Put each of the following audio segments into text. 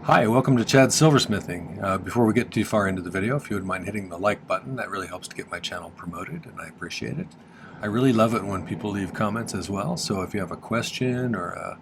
Hi, welcome to Chad's Silversmithing. Before we get too far into the video, if you would mind hitting the like button, that really helps to get my channel promoted, and I appreciate it. I really love it when people leave comments as well, so if you have a question or a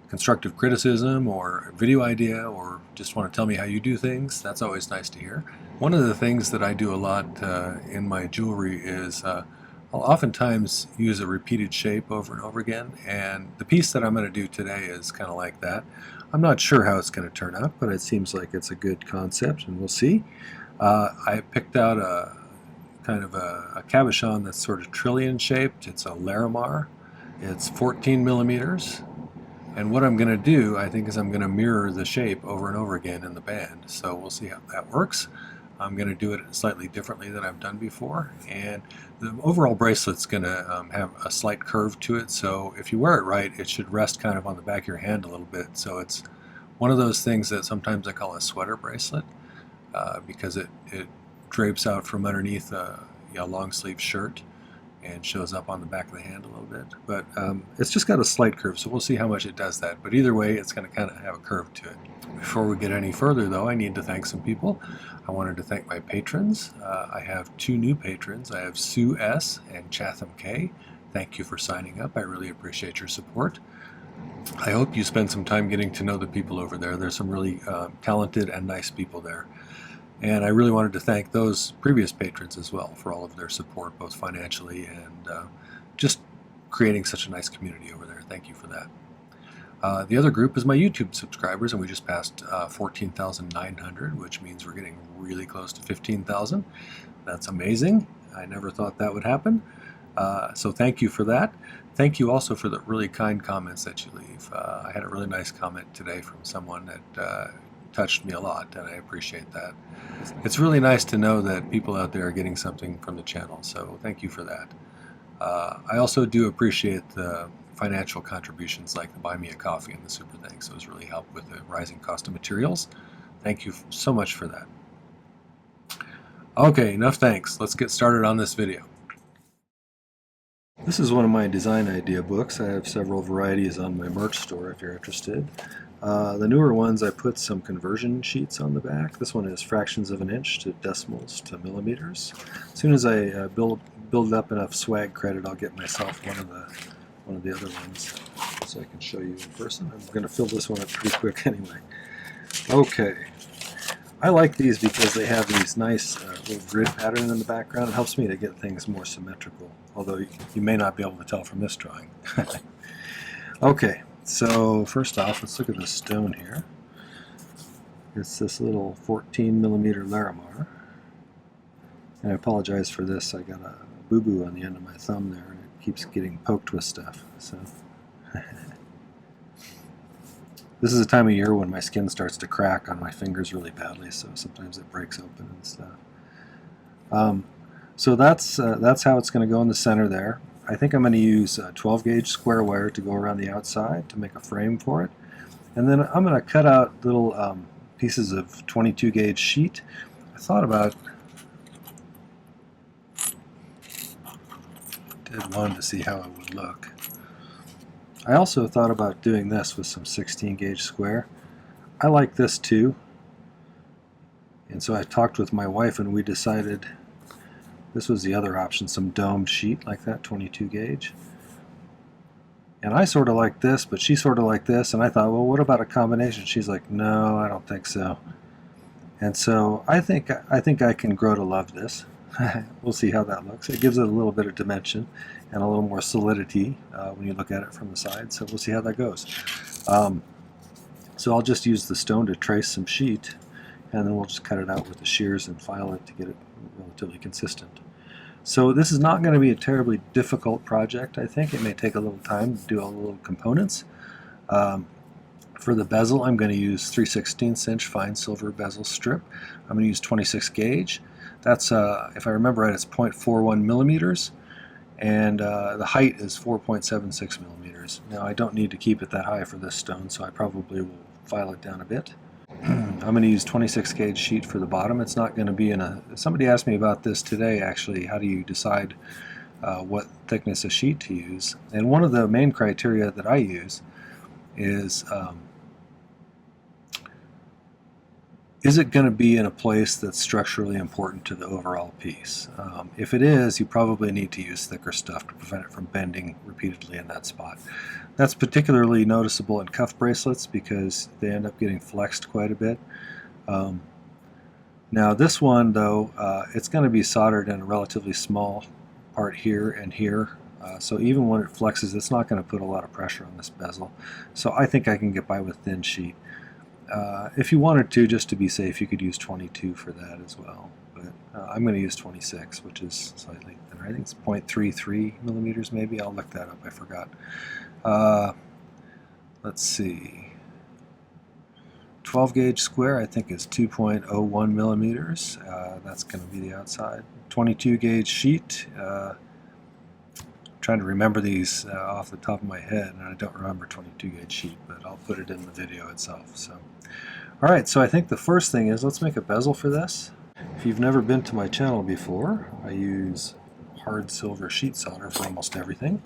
constructive criticism or a video idea or just want to tell me how you do things, that's always nice to hear. One of the things that I do a lot in my jewelry is I'll oftentimes use a repeated shape over and over again, and the piece that I'm going to do today is kind of like that. I'm not sure how it's going to turn out, but it seems like it's a good concept, and we'll see. I picked out a kind of a cabochon that's sort of trillion shaped. It's a Larimar. It's 14 millimeters. And what I'm going to do, I think, is I'm going to mirror the shape over and over again in the band. So we'll see how that works. I'm going to do it slightly differently than I've done before. And the overall bracelet's going to have a slight curve to it. So if you wear it right, it should rest kind of on the back of your hand a little bit. So it's one of those things that sometimes I call a sweater bracelet because it drapes out from underneath a long sleeve shirt and shows up on the back of the hand a little bit. But it's just got a slight curve, so we'll see how much it does that. But either way, it's going to kind of have a curve to it. Before we get any further, though, I need to thank some people. I wanted to thank my patrons. I have two new patrons. I have Sue S. and Chatham K. Thank you for signing up. I really appreciate your support. I hope you spend some time getting to know the people over there. There's some really talented and nice people there. And I really wanted to thank those previous patrons as well for all of their support, both financially and just creating such a nice community over there. Thank you for that. The other group is my YouTube subscribers, and we just passed 14,900, which means we're getting really close to 15,000. That's amazing. I never thought that would happen. So thank you for that. Thank you also for the really kind comments that you leave. I had a really nice comment today from someone that touched me a lot, and I appreciate that. It's really nice to know that people out there are getting something from the channel, so thank you for that. I also do appreciate the financial contributions like the Buy Me a Coffee and the Super Thanks. Those really help with the rising cost of materials. Thank you so much for that. Okay, enough thanks. Let's get started on this video. This is one of my design idea books. I have several varieties on my merch store if you're interested. The newer ones, I put some conversion sheets on the back. This one is fractions of an inch to decimals to millimeters. As soon as I build up enough swag credit, I'll get myself one of the other ones so I can show you in person. I'm going to fill this one up pretty quick anyway. Okay. I like these because they have these nice little grid pattern in the background. It helps me to get things more symmetrical, although you may not be able to tell from this drawing. Okay. So first off, let's look at the stone here. It's this little 14 millimeter Larimar. And I apologize for this. I got a boo-boo on the end of my thumb there, and it keeps getting poked with stuff. So this is a time of year when my skin starts to crack on my fingers really badly, so sometimes it breaks open and stuff. So that's how it's going to go in the center there. I think I'm going to use 12 gauge square wire to go around the outside to make a frame for it. And then I'm going to cut out little pieces of 22 gauge sheet. I thought about, did one to see how it would look. I also thought about doing this with some 16 gauge square. I like this too. And so I talked with my wife and we decided this was the other option, some domed sheet like that, 22 gauge. And I sort of like this, but she sort of like this, and I thought, well, what about a combination? She's like, no, I don't think so. And so I think I can grow to love this. We'll see how that looks. It gives it a little bit of dimension and a little more solidity when you look at it from the side, so we'll see how that goes. So I'll just use the stone to trace some sheet, and then we'll just cut it out with the shears and file it to get it relatively consistent. So this is not going to be a terribly difficult project, I think. It may take a little time to do all the little components. For the bezel, I'm going to use 3/16 inch fine silver bezel strip. I'm going to use 26 gauge. That's, if I remember right, it's 0.41 millimeters, and the height is 4.76 millimeters. Now I don't need to keep it that high for this stone, so I probably will file it down a bit. I'm going to use 26 gauge sheet for the bottom. It's not going to be in a... Somebody asked me about this today, actually. How do you decide what thickness of sheet to use? And one of the main criteria that I use is is it going to be in a place that's structurally important to the overall piece? If it is, you probably need to use thicker stuff to prevent it from bending repeatedly in that spot. That's particularly noticeable in cuff bracelets because they end up getting flexed quite a bit. Now this one, though, it's going to be soldered in a relatively small part here and here. So even when it flexes, it's not going to put a lot of pressure on this bezel. So I think I can get by with thin sheet. If you wanted to, just to be safe, you could use 22 for that as well. But I'm going to use 26, which is slightly thinner. I think it's 0.33 millimeters maybe. I'll look that up. I forgot. Let's see. 12 gauge square I think is 2.01 millimeters. That's going to be the outside. 22 gauge sheet. Trying to remember these off the top of my head, and I don't remember 22 gauge sheet, but I'll put it in the video itself. So, alright, so I think the first thing is let's make a bezel for this. If you've never been to my channel before, I use hard silver sheet solder for almost everything.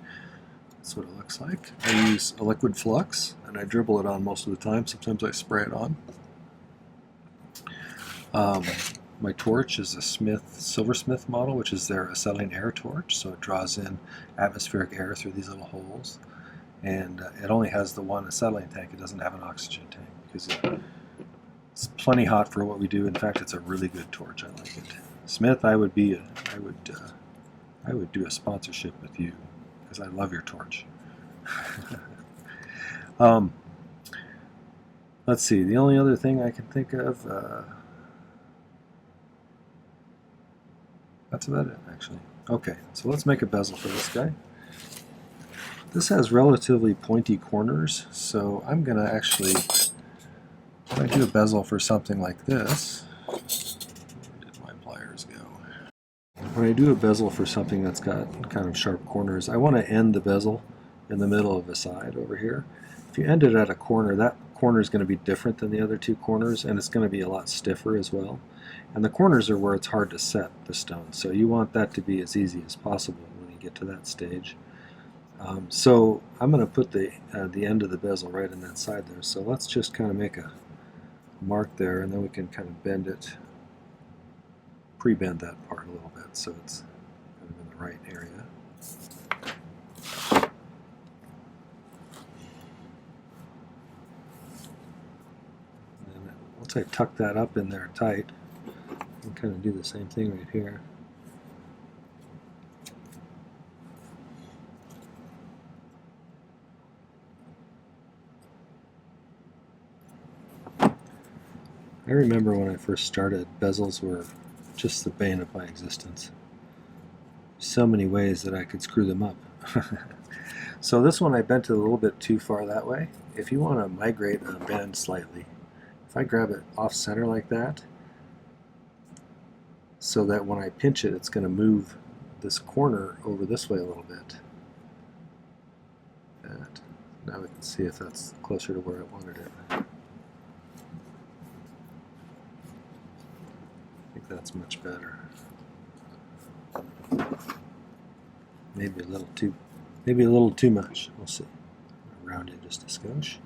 That's what it looks like. I use a liquid flux, and I dribble it on most of the time. Sometimes I spray it on. My torch is a Silversmith model, which is their acetylene air torch, so it draws in atmospheric air through these little holes. And it only has the one acetylene tank. It doesn't have an oxygen tank because it's plenty hot for what we do. In fact, it's a really good torch. I like it. Smith, I would do a sponsorship with you because I love your torch. Let's see. The only other thing I can think of. That's about it, actually. Okay, so let's make a bezel for this guy. This has relatively pointy corners, so I'm going to actually, when I do a bezel for something like this, where did my pliers go? When I do a bezel for something that's got kind of sharp corners, I want to end the bezel in the middle of the side over here. If you end it at a corner, that corner is going to be different than the other two corners, and it's going to be a lot stiffer as well. And the corners are where it's hard to set the stone, so you want that to be as easy as possible when you get to that stage. So I'm going to put the end of the bezel right in that side there. So let's just kind of make a mark there, and then we can kind of bend it, pre-bend that part a little bit so it's kind of in the right area. And then once I tuck that up in there tight, and kind of do the same thing right here. I remember when I first started, bezels were just the bane of my existence. So many ways that I could screw them up. So this one I bent it a little bit too far that way. If you want to migrate a bend slightly, if I grab it off center like that, so that when I pinch it, it's going to move this corner over this way a little bit. And now we can see if that's closer to where I wanted it. I think that's much better. Maybe a little too much. We'll see. I'll round it just a skosh.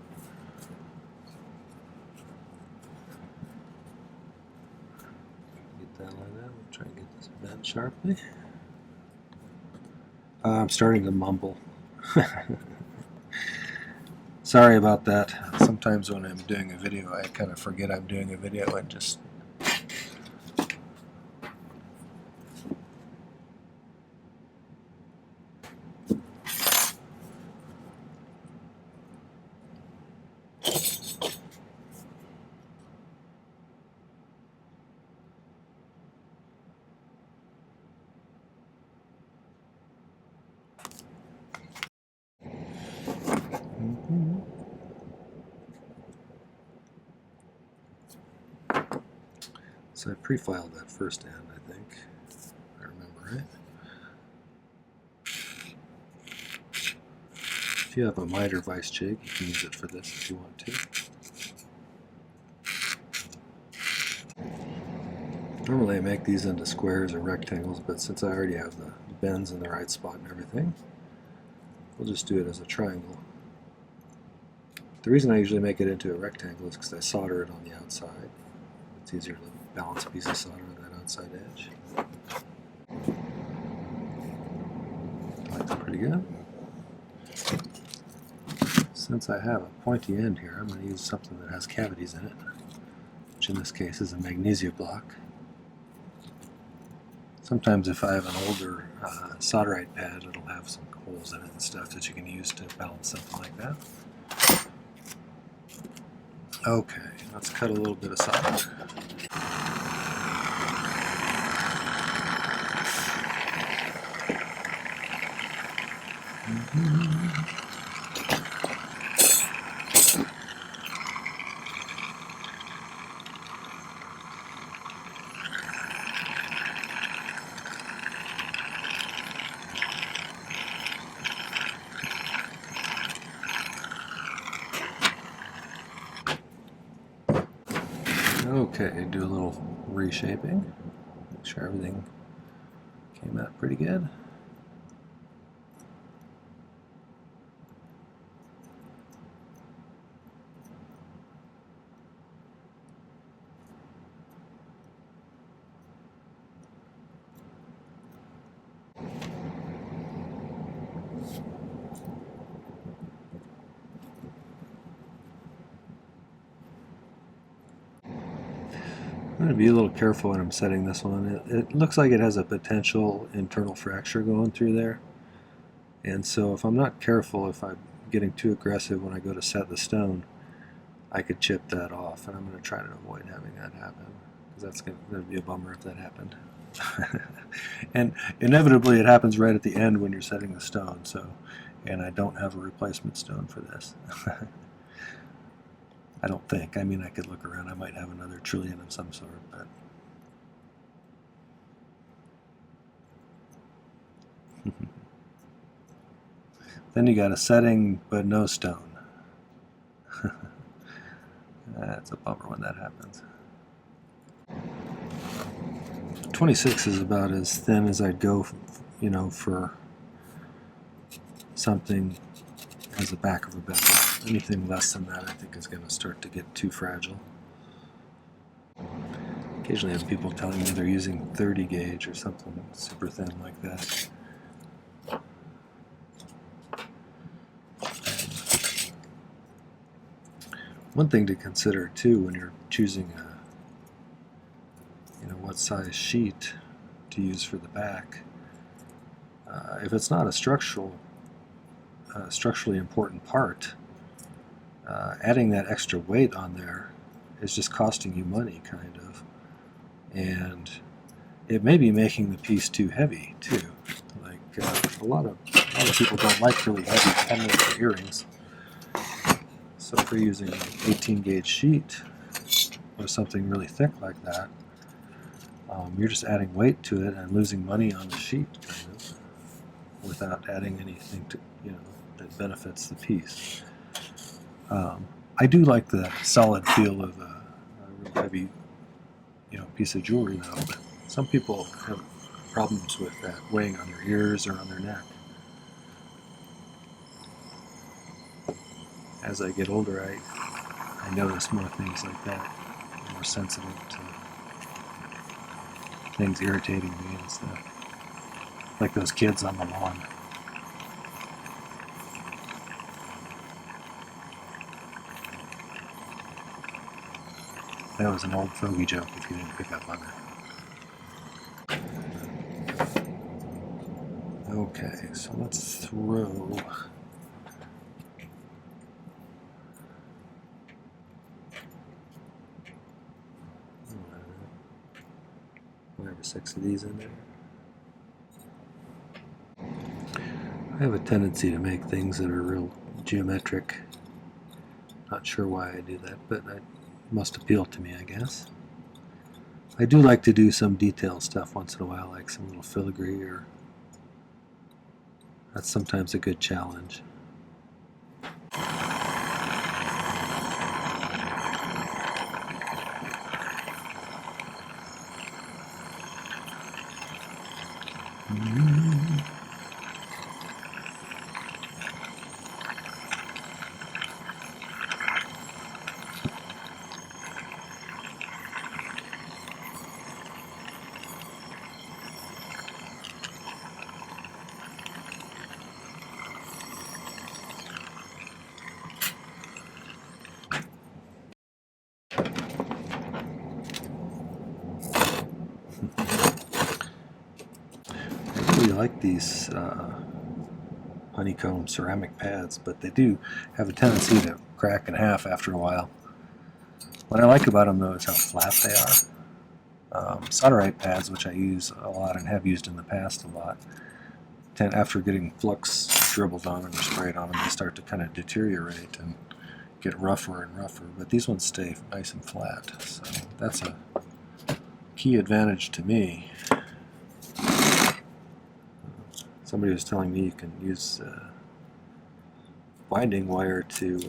Try and get this bent sharply. I'm starting to mumble. Sorry about that. Sometimes when I'm doing a video, I kind of forget I'm doing a video and just... So I pre-filed that first end, I think, if I remember right. If you have a miter vice jig, you can use it for this if you want to. Normally I make these into squares or rectangles, but since I already have the bends in the right spot and everything, we'll just do it as a triangle. The reason I usually make it into a rectangle is because I solder it on the outside. It's It's easier to balance a piece of solder on that outside edge. That's pretty good. Since I have a pointy end here, I'm going to use something that has cavities in it, which in this case is a magnesia block. Sometimes if I have an older solderite pad, it'll have some holes in it and stuff that you can use to balance something like that. Okay, let's cut a little bit of solder. Okay, do a little reshaping. Make sure everything came out pretty good. I'm going to be a little careful when I'm setting this one. It looks like it has a potential internal fracture going through there. And so if I'm not careful, if I'm getting too aggressive when I go to set the stone, I could chip that off. And I'm going to try to avoid having that happen, because that's going to be a bummer if that happened. And inevitably it happens right at the end when you're setting the stone. And I don't have a replacement stone for this. I don't think. I mean, I could look around. I might have another trillion of some sort, but then you got a setting but no stone. That's a bummer when that happens. 26 is about as thin as I'd go, you know, for something as the back of a bezel. Anything less than that, I think, is going to start to get too fragile. Occasionally I have people telling me they're using 30 gauge or something super thin like that. One thing to consider too when you're choosing what size sheet to use for the back, if it's not a structurally important part, adding that extra weight on there is just costing you money, kind of, and it may be making the piece too heavy too. Like a lot of people don't like really heavy pendants or earrings. So if you're using an 18 gauge sheet or something really thick like that, you're just adding weight to it and losing money on the sheet, kind of, without adding anything to, that benefits the piece. I do like the solid feel of a really heavy, piece of jewelry though, but some people have problems with that weighing on their ears or on their neck. As I get older, I notice more things like that. I'm more sensitive to things irritating me and stuff. Like those kids on the lawn. That was an old fogey joke if you didn't pick up on that. Okay, so let's throw 5 or 6 of these in there. I have a tendency to make things that are real geometric. Not sure why I do that, but it must appeal to me, I guess. I do like to do some detail stuff once in a while, like some little filigree, or that's sometimes a good challenge. like these honeycomb ceramic pads, but they do have a tendency to crack in half after a while. What I like about them, though, is how flat they are. Solderite pads, which I use a lot and have used in the past a lot, after getting flux dribbled on them or sprayed on them, they start to kind of deteriorate and get rougher and rougher. But these ones stay nice and flat, so that's a key advantage to me. Somebody was telling me you can use binding wire to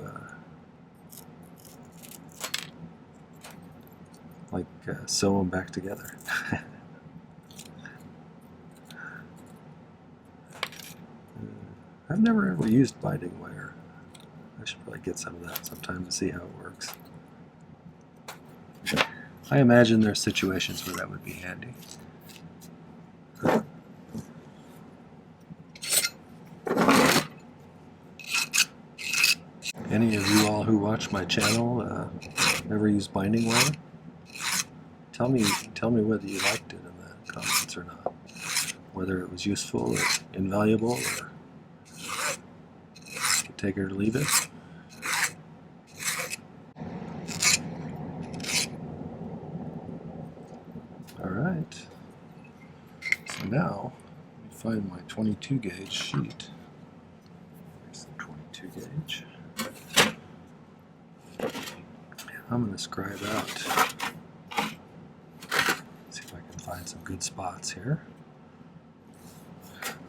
sew them back together. I've never ever used binding wire. I should probably get some of that sometime to see how it works. I imagine there's situations where that would be handy. Any of you all who watch my channel ever use binding wire? Tell me whether you liked it in the comments or not. Whether it was useful or invaluable, or you could take it or leave it. Alright. So now, let me find my 22 gauge sheet. There's the 22 gauge. I'm going to scribe out. See if I can find some good spots here.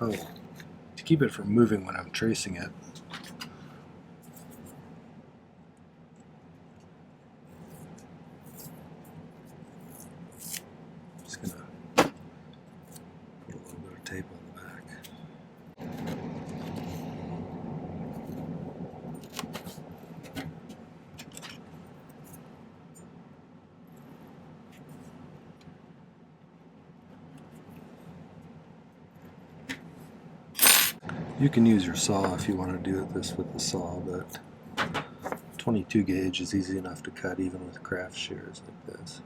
Oh, to keep it from moving when I'm tracing it, I'm just going to put a little bit of tape on the back. You can use your saw if you want to do this with the saw, but 22 gauge is easy enough to cut even with craft shears like this.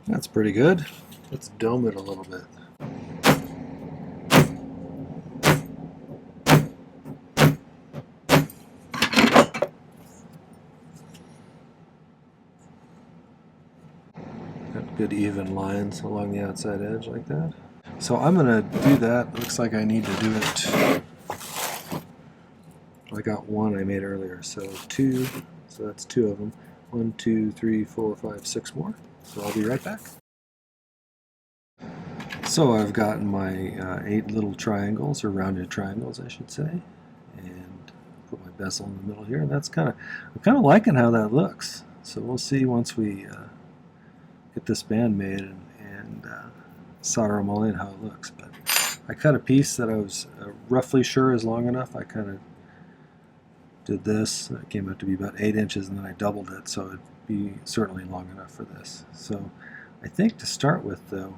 That's pretty good. Let's dome it a little bit. Got good even lines along the outside edge like that. So I'm going to do that. Looks like I need to do it. I got one I made earlier, so two. So that's two of them. 1, 2, 3, 4, 5, 6 more. So I'll be right back. So I've gotten my 8 little triangles, or rounded triangles I should say, and put my bezel in the middle here. And that's I'm kind of liking how that looks. So we'll see once we get this band made and solder them all in how it looks. But I cut a piece that I was roughly sure is long enough. I kind of did this. It came out to be about 8 inches, and then I doubled it, so it'd be certainly long enough for this. So I think to start with, though,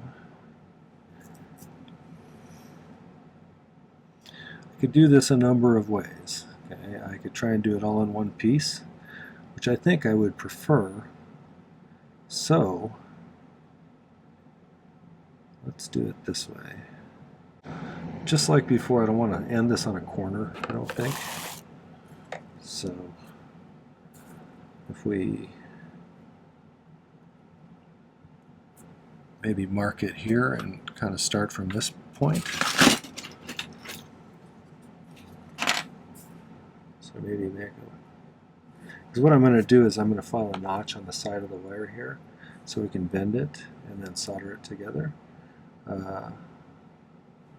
I could do this a number of ways. Okay, I could try and do it all in one piece, which I think I would prefer. So let's do it this way. Just like before, I don't want to end this on a corner, I don't think. So if we maybe mark it here and kind of start from this point. So maybe make a, because what I'm going to do is I'm going to file a notch on the side of the wire here so we can bend it and then solder it together.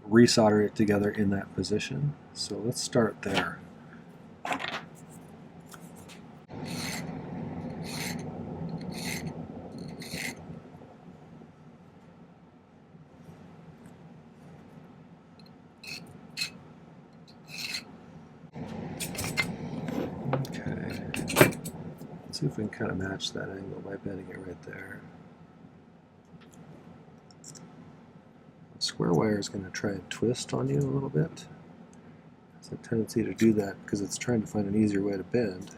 Resolder it together in that position. So let's start there. see if we can kind of match that angle by bending it right there. The square wire is going to try and twist on you a little bit. There's a tendency to do that because it's trying to find an easier way to bend.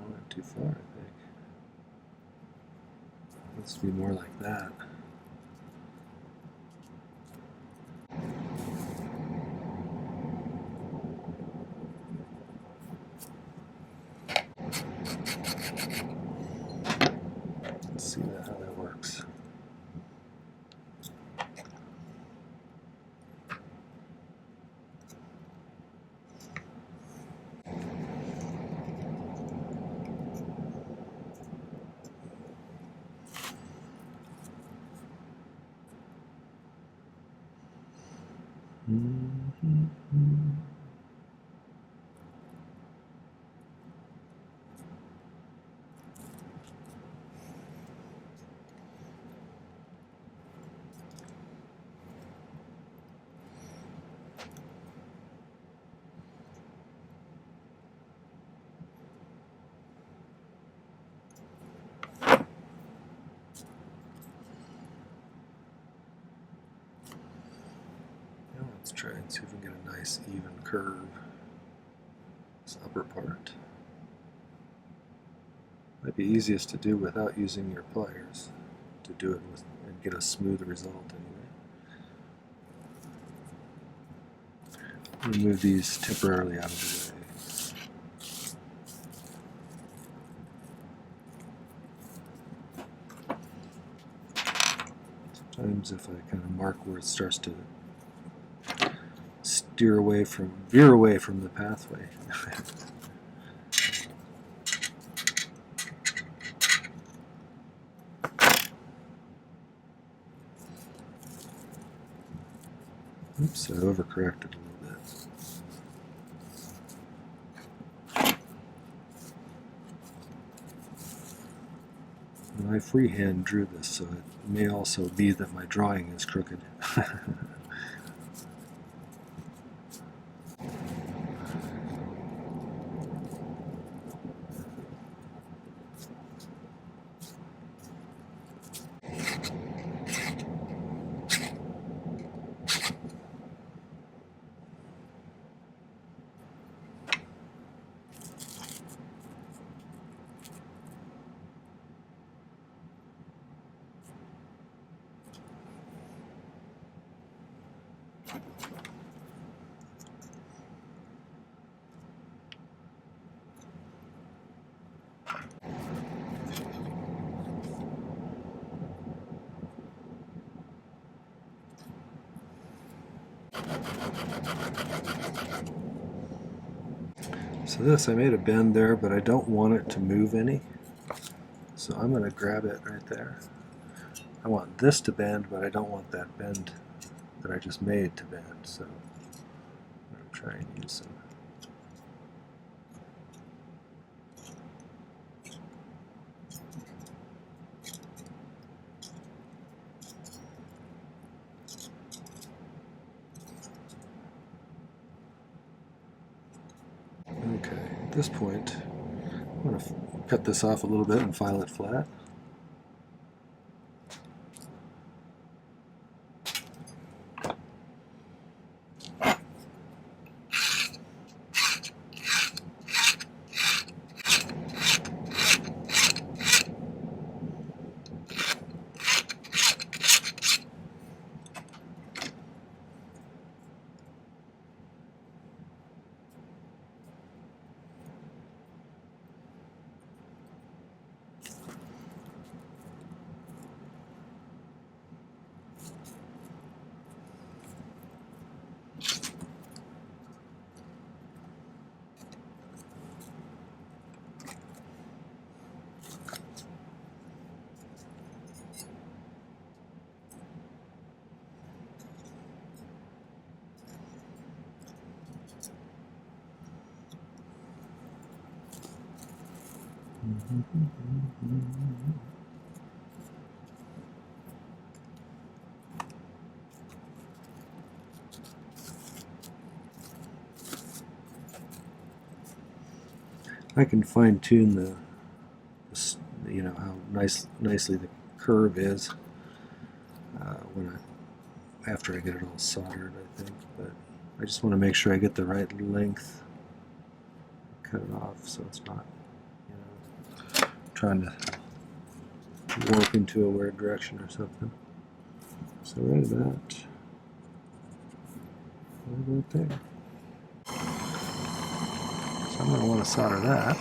I went too far, I think. It needs to be more like that. Let's see how that works. Let's try and see if we can get a nice even curve. This upper part. Might be easiest to do without using your pliers, to do it with and get a smooth result anyway. Move these temporarily out of the way. Sometimes if I kind of mark where it starts to veer away from the pathway. Oops, I overcorrected a little bit. And I freehand drew this, so it may also be that my drawing is crooked. So this, I made a bend there, but I don't want it to move any. So I'm going to grab it right there. I want this to bend, but I don't want that bend that I just made to bend. So I'm going to try and use some. Okay, at this point, I'm going to cut this off a little bit and file it flat. I can fine tune the you know, how nicely the curve is after I get it all soldered, I think. But I just want to make sure I get the right length. Cut it off so it's not, you know, trying to warp into a weird direction or something. So right about there. So I'm going to want to solder that.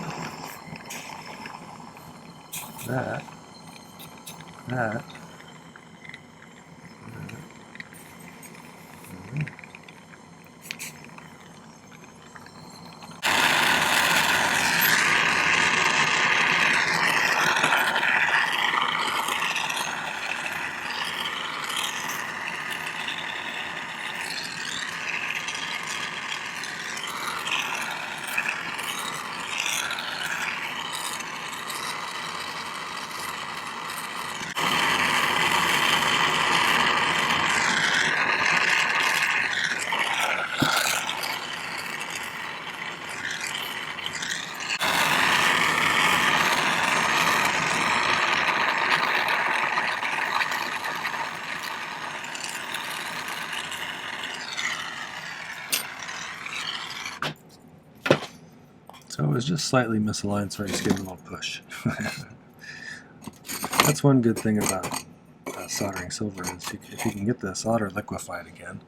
So it was just slightly misaligned, so I just gave it a little push. That's one good thing about soldering silver is if you can get the solder liquefied again,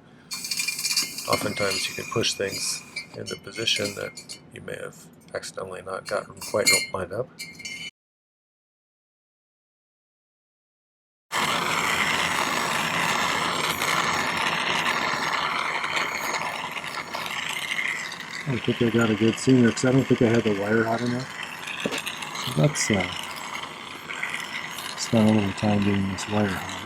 oftentimes you can push things into position that you may have accidentally not gotten quite lined up. I think I got a good seam because I don't think I had the wire hot enough. So let's spend a little time getting this wire hotter.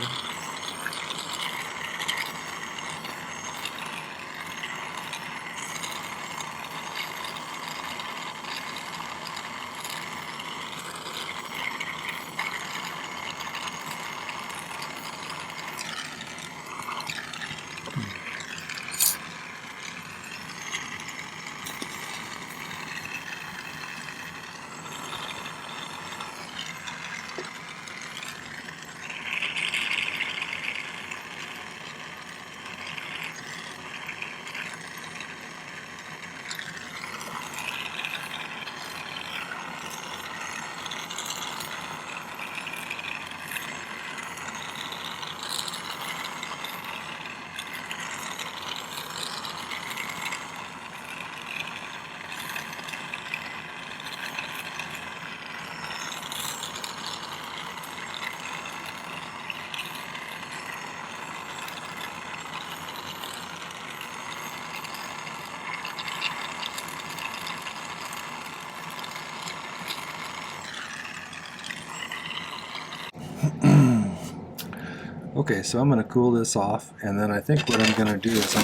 Okay, so I'm going to cool this off, and then I think what I'm going to do is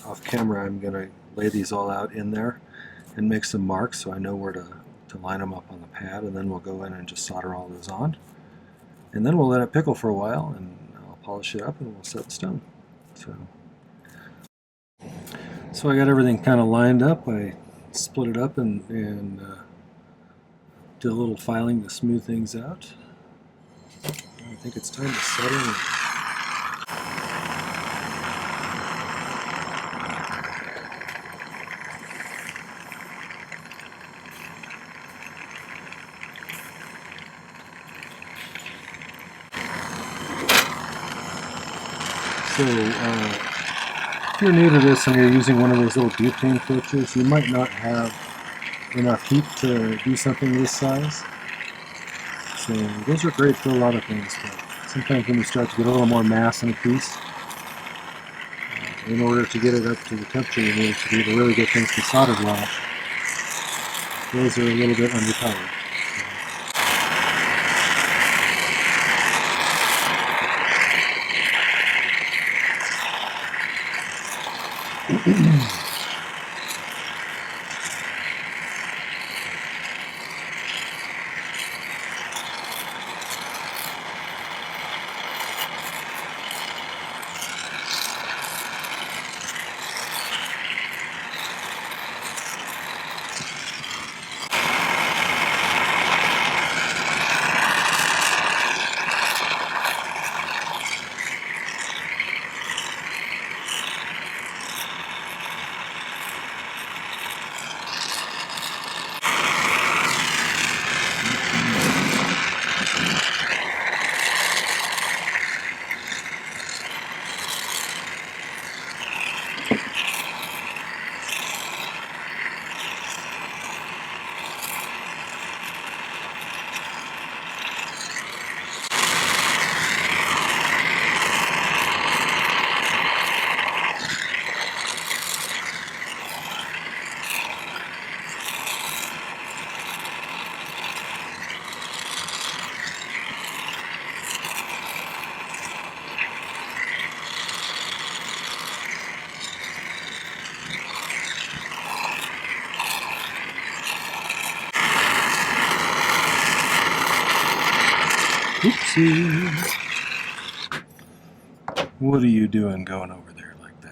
off camera, I'm going to lay these all out in there and make some marks so I know where to line them up on the pad, and then we'll go in and just solder all those on. And then we'll let it pickle for a while, and I'll polish it up, and we'll set the stone. So I got everything kind of lined up. I split it up and did a little filing to smooth things out. I think it's time to solder. So if you're new to this and you're using one of those little butane filters, you might not have enough heat to do something this size. So those are great for a lot of things, but sometimes when you start to get a little more mass in a piece, in order to get it up to the temperature you need it to be to really get things to solder well, those are a little bit underpowered. see. What are you doing going over there like that?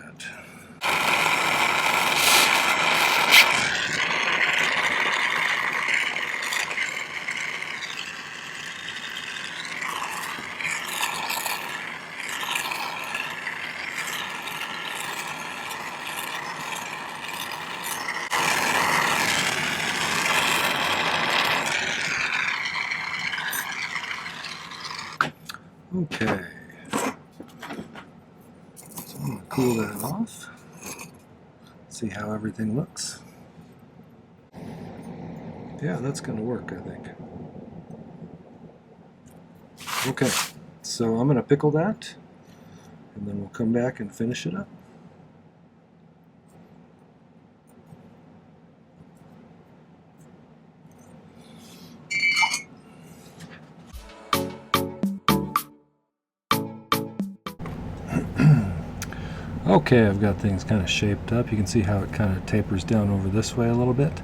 Okay. So I'm going to cool that off. See how everything looks. Yeah, that's going to work, I think. Okay, so I'm going to pickle that, and then we'll come back and finish it up. Okay, I've got things kind of shaped up. You can see how it kind of tapers down over this way a little bit,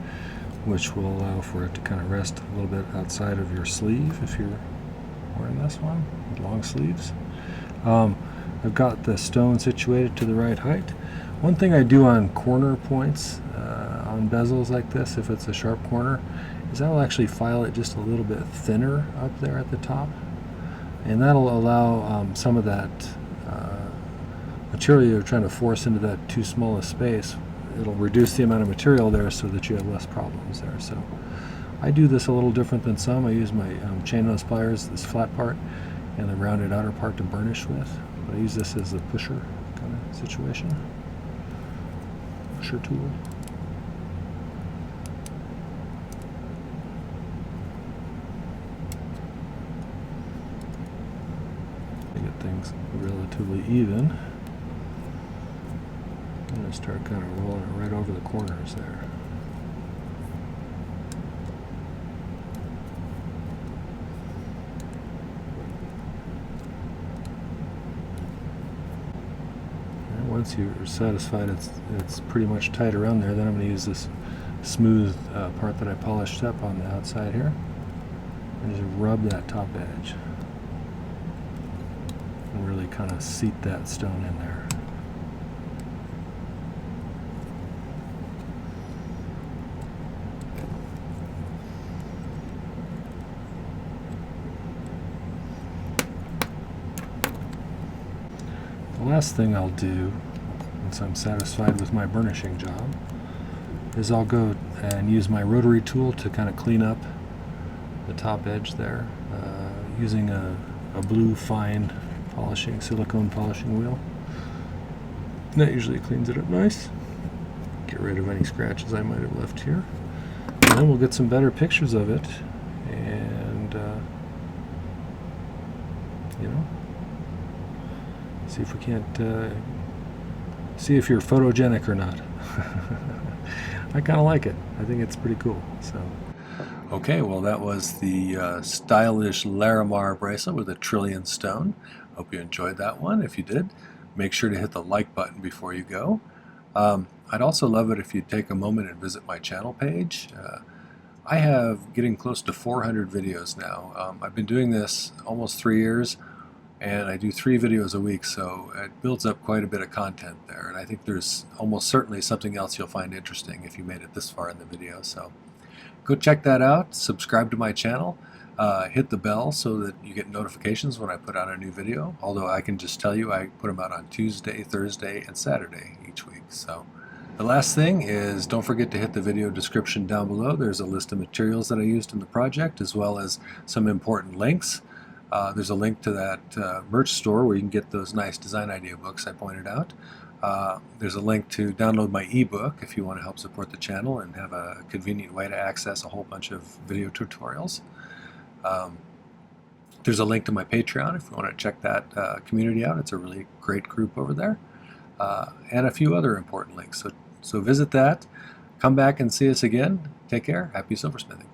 which will allow for it to kind of rest a little bit outside of your sleeve if you're wearing this one with long sleeves. I've got the stone situated to the right height. One thing I do on corner points, on bezels like this, if it's a sharp corner, is I'll actually file it just a little bit thinner up there at the top, and that'll allow some of that material you're trying to force into that too small a space. It'll reduce the amount of material there so that you have less problems there. So I do this a little different than some. I use my chain nose pliers, this flat part, and the rounded outer part to burnish with. But I use this as a pusher kind of situation. Pusher tool. To get things relatively even. I'm going to start kind of rolling it right over the corners there. And once you're satisfied it's pretty much tight around there, then I'm going to use this smooth part that I polished up on the outside here and just rub that top edge and really kind of seat that stone in there. The last thing I'll do, once I'm satisfied with my burnishing job, is I'll go and use my rotary tool to kind of clean up the top edge there, using a blue fine polishing, silicone polishing wheel. And that usually cleans it up nice. Get rid of any scratches I might have left here. And then we'll get some better pictures of it, and you know, see if we can't see if you're photogenic or not. I kind of like it. I think it's pretty cool. So, okay, well that was the stylish Larimar bracelet with a trillion stone. Hope you enjoyed that one. If you did, make sure to hit the like button before you go. I'd also love it if you'd take a moment and visit my channel page. I have getting close to 400 videos now. I've been doing this almost 3 years, and I do 3 videos a week, so it builds up quite a bit of content there, and I think there's almost certainly something else you'll find interesting if you made it this far in the video. So go check that out, subscribe to my channel, hit the bell so that you get notifications when I put out a new video, although I can just tell you I put them out on Tuesday, Thursday, and Saturday each week. So the last thing is, don't forget to hit the video description down below. There's a list of materials that I used in the project, as well as some important links. There's a link to that merch store where you can get those nice design idea books I pointed out. There's a link to download my ebook if you want to help support the channel and have a convenient way to access a whole bunch of video tutorials. There's a link to my Patreon if you want to check that community out. It's a really great group over there. And a few other important links. So visit that. Come back and see us again. Take care. Happy silversmithing.